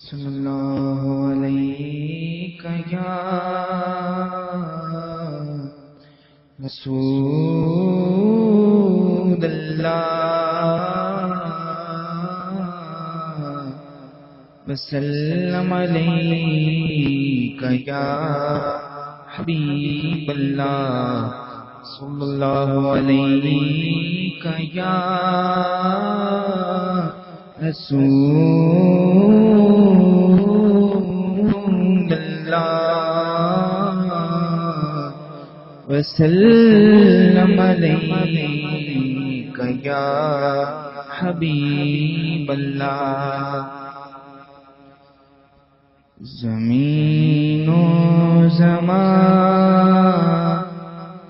صلی اللہ علیہ یا رسول اللہ وسلم علیک یا حبیب اللہ صلی اللہ علیہ یا رسول اللہ وسلم علیک یا حبیب اللہ. زمین و زمان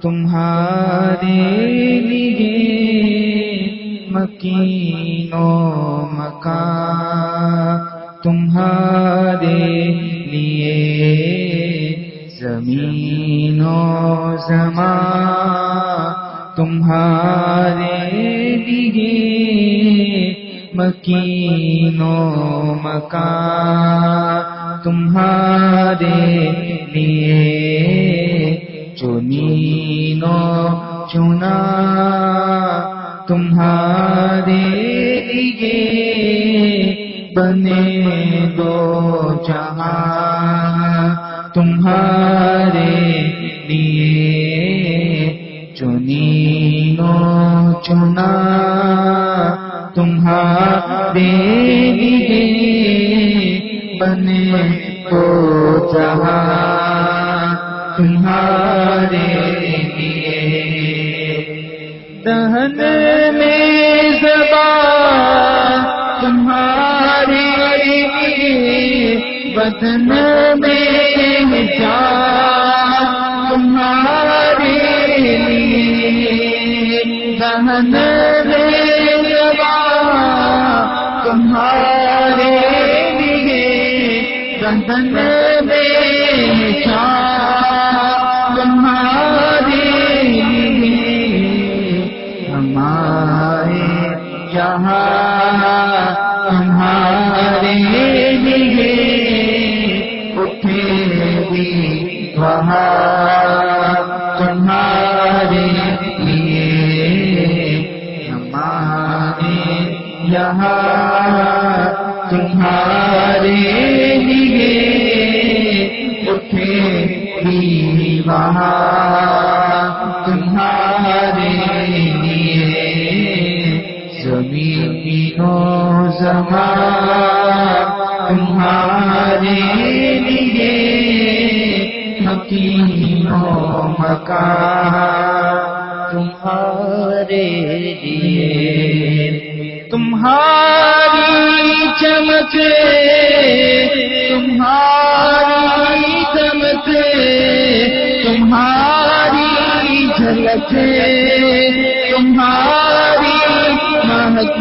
تمہارے لیے مکین و مکان تمہارے لیے زمین و زمان تمہارے لیے مکین و مکان تمہارے لیے چنین و چنا تمہارے لیے بنے دو جہاں تمہارے لیے چنین و چنا تمہارے لیے بنے دو جہاں تمہارے لیے. دہن میں زبان تمہارے لیے بدن میں جان تمہارے لیے. دہن میں زبان تمہارے لیے بدن میں جان تمہارے لیے. ہمارے یہاں تمہارے لیے اٹھے بھی وہاں تمہارے لیے. ہمارے یہاں تمہارے لیے اٹھے بھی وہاں تمہارے لیے. زمین و زمان تمہارے لیے مکین و مکان تمہارے لیے. تمہاری چمک تمہاری دمک تمہاری جھلک تمہاری مہک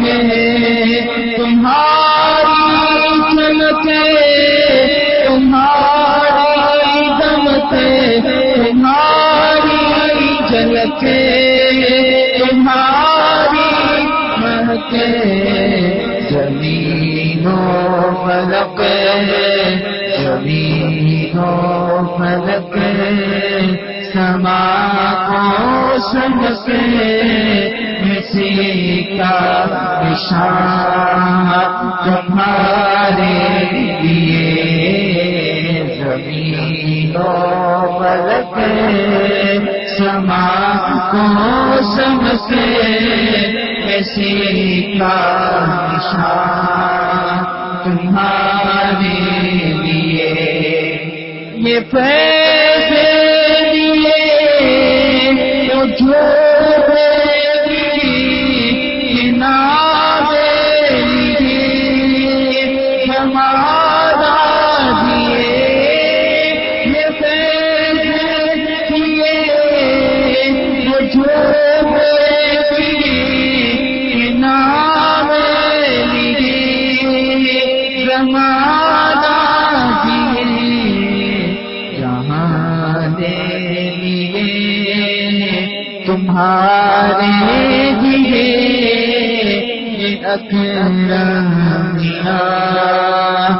تمہاری چمک تمہاری دمک تمہاری جھلک تمہاری مہک. زمین و فلک زمین و فلک سما کو سمک کسی کا نشان تمہارے لیے. زمین و فلک سما کو سمک کسی کا نشان تمہارے لیے. یہ پیسے دیے جو نام لیے ہمارا دیے. یہ پیسے دیے جو نام لیے رمانا دیے. جہاں دے لیے تمہارے لیے اکرم میاں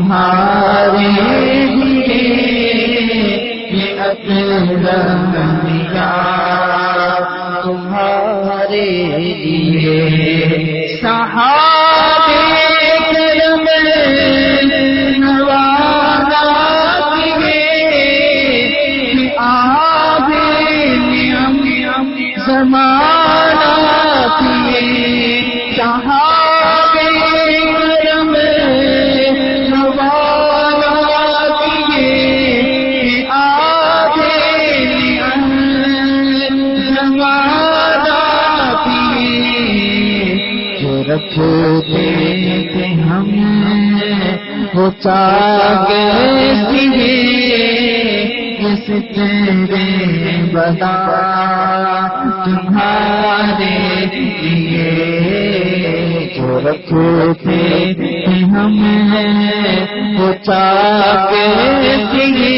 تمہارے لیے یہ اکرم دیا تمہارے لیے صحابہ کرم نوازا کیے آب نعم زمانہ کیے صحابہ کرم نوازا کیے آب نعم زمانہ کیے جو رکھتے تھے ہم وہ چاہے سیدھے جس تیرے بدا تمہارے لیے جو رکھتے تھے ہم وہ چاہے سیدھے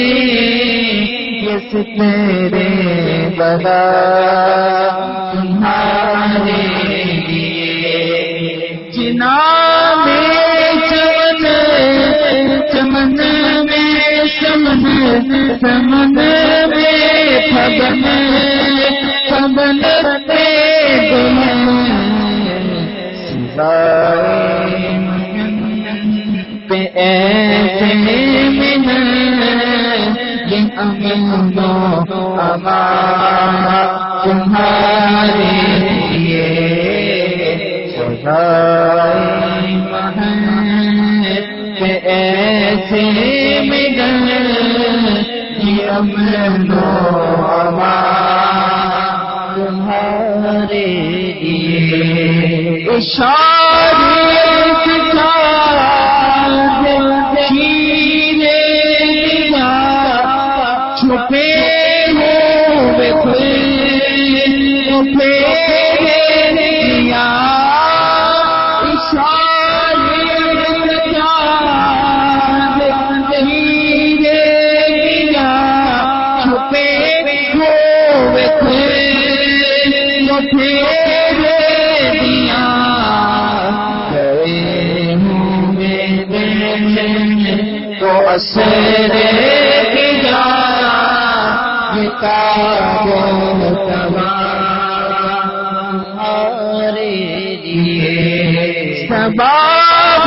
جس تیرے بدا تمہارے لیے جناب چمن میں سمن سمن میں پھبن پھبن پہ سوائے پہ ایسے من یہ امن و امان تمہارے لیے سوائے مہن ایسے مگن یہ امن و امان تمہارے لیے اشارت کا چیرے دیا چھپے ہوئے چھپے دیا تو اثر کیا یہ کعبہ تمہارے لیے سباب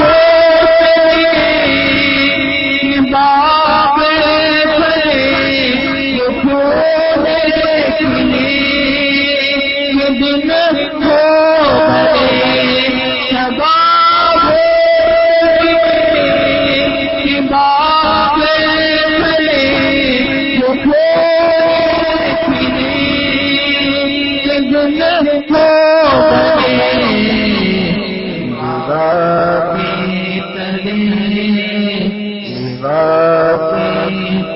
باپ پھلے یہ پھول کھلے یہ دن ہو بھلے سباب باپ پھلے یہ پھول کھلے یہ دن ہو بھلے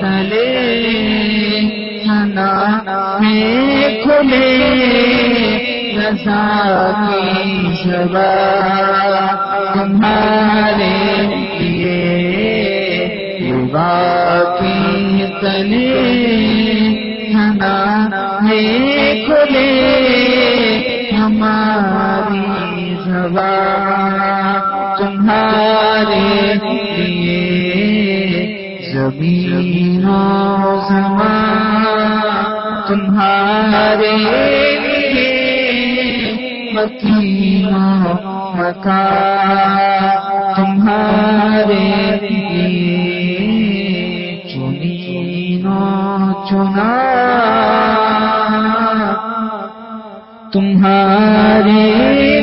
تلے سنا میں کھلے رضا کی شبا تمہارے لیے باقی تلے سنا میں کھلے ہماری زبان تمہارے لیے زمین و زمان تمہارے لیے مکین و مکان تمہارے لیے چنین و چنا تمہارے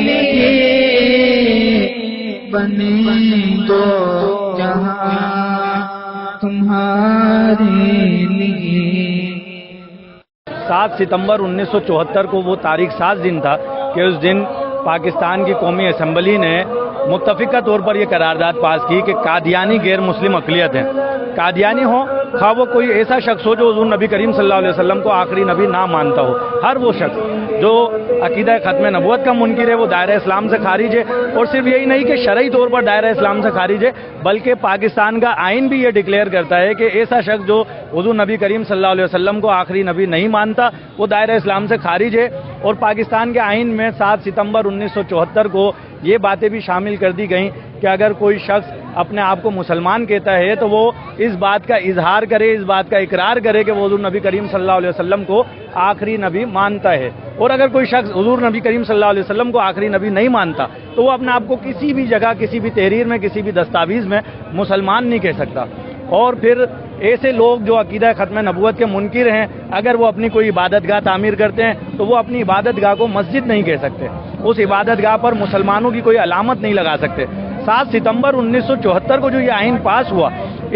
لیے بنے دو جہاں تمہارے لیے 7 ستمبر 1974 کو وہ تاریخ ساز دن تھا کہ اس دن پاکستان کی قومی اسمبلی نے متفقہ طور پر یہ قرارداد پاس کی کہ قادیانی غیر مسلم اقلیت ہیں. قادیانی ہوں خواہ وہ کوئی ایسا شخص ہو جو حضور نبی کریم صلی اللہ علیہ وسلم کو آخری نبی نہ مانتا ہو، ہر وہ شخص جو عقیدہ ختم نبوت کا منکر ہے وہ دائرہ اسلام سے خارج ہے. اور صرف یہی نہیں کہ شرعی طور پر دائرہ اسلام سے خارج ہے بلکہ پاکستان کا آئین بھی یہ ڈکلیئر کرتا ہے کہ ایسا شخص جو حضور نبی کریم صلی اللہ علیہ وسلم کو آخری نبی نہیں مانتا وہ دائرہ اسلام سے خارج ہے. اور پاکستان کے آئین میں 7 ستمبر 1974 کو یہ باتیں بھی شامل کر دی گئیں کہ اگر کوئی شخص اپنے آپ کو مسلمان کہتا ہے تو وہ اس بات کا اظہار کرے، اس بات کا اقرار کرے کہ وہ حضور نبی کریم صلی اللہ علیہ وسلم کو آخری نبی مانتا ہے۔ اور اگر کوئی شخص حضور نبی کریم صلی اللہ علیہ وسلم کو آخری نبی نہیں مانتا تو وہ اپنے آپ کو کسی بھی جگہ، کسی بھی تحریر میں، کسی بھی دستاویز میں مسلمان نہیں کہہ سکتا۔ اور پھر ایسے لوگ جو عقیدہ ختم نبوت کے منکر ہیں، اگر وہ اپنی کوئی عبادت گاہ تعمیر کرتے ہیں تو وہ اپنی عبادت گاہ کو مسجد نہیں کہہ سکتے، اس عبادت گاہ پر مسلمانوں کی کوئی علامت نہیں لگا سکتے۔ 7 ستمبر 1974 کو جو یہ آئین پاس ہوا،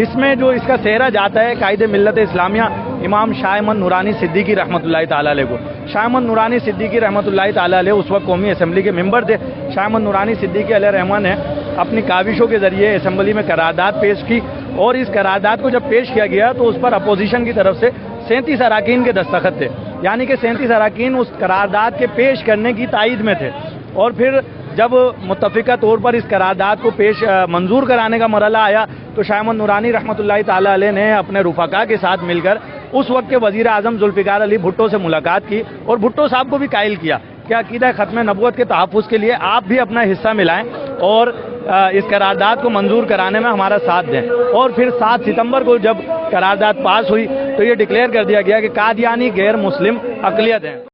اس میں جو اس کا سہرا جاتا ہے قائد ملت اسلامیہ امام شاہ احمد نورانی صدیقی رحمۃ اللہ تعالیٰ علیہ کو۔ شاہ احمد نورانی صدیقی رحمۃ اللہ تعالیٰ علیہ اس وقت قومی اسمبلی کے ممبر تھے۔ شاہ احمد نورانی صدیقی علیہ رحمٰن نے اپنی کاوشوں کے ذریعے اسمبلی میں قرارداد پیش کی، اور اس قرارداد کو جب پیش کیا گیا تو اس پر اپوزیشن کی طرف سے 37 اراکین کے دستخط تھے، یعنی کہ 37 اراکین اس قرارداد کے پیش کرنے کی تائید میں تھے۔ اور پھر جب متفقہ طور پر اس قرارداد کو منظور کرانے کا مرحلہ آیا تو شاہ احمد نورانی رحمۃ اللہ تعالیٰ علیہ نے اپنے رفقا کے ساتھ مل کر اس وقت کے وزیر اعظم ذوالفقار علی بھٹو سے ملاقات کی، اور بھٹو صاحب کو بھی قائل کیا کہ عقیدہ ختم نبوت کے تحفظ کے لیے آپ بھی اپنا حصہ ملائیں اور اس قرارداد کو منظور کرانے میں ہمارا ساتھ دیں۔ اور پھر 7 ستمبر کو جب قرارداد پاس ہوئی تو یہ ڈکلیئر کر دیا گیا کہ قادیانی غیر مسلم اقلیت ہیں۔